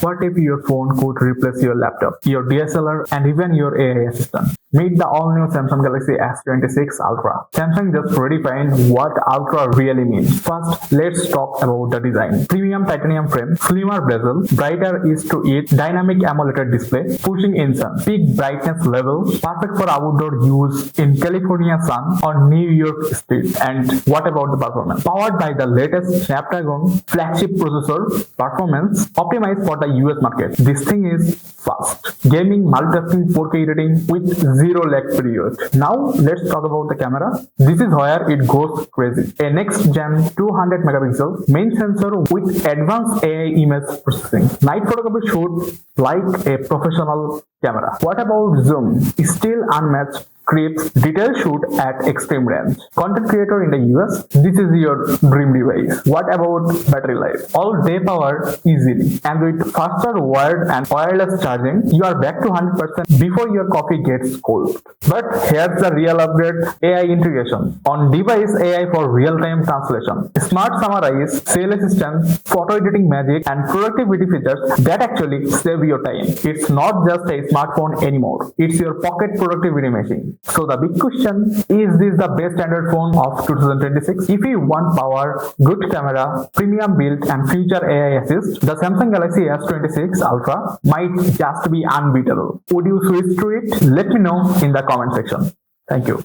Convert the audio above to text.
What if your phone could replace your laptop, your DSLR, and even your AI assistant? Meet the all-new Samsung Galaxy S26 Ultra. Samsung just redefined what Ultra really means. First, let's talk about the design. Premium titanium frame, slimmer bezel, brighter is to it, dynamic AMOLED display, pushing in sun, peak brightness level, perfect for outdoor use in California sun or New York street. And what about the performance? Powered by the latest Snapdragon Flagship processor, performance optimized for the US market. This thing is fast. Gaming, multitasking, 4K editing with zero lag period. Now let's talk about the camera. This is where it goes crazy. A next gen 200 megapixel main sensor with advanced AI image processing. Night photography shoot like a professional camera. What about zoom? Still unmatched. Crisp, detailed shoot at extreme range. Content creator in the US, this is your dream device. What about battery life? All day power easily. And with faster wired and wireless charging, you are back to 100% before your coffee gets cold. But here's the real upgrade, AI integration. On device AI for real-time translation. Smart summarize, sale assistant, photo editing magic, and productivity features that actually save your time. It's not just a smartphone anymore. It's your pocket productivity machine. So the big question, is this the best Android phone of 2026? If you want power, good camera, premium build and future AI assist, the Samsung Galaxy S26 Ultra might just be unbeatable. Would you switch to it? Let me know in the comment section. Thank you.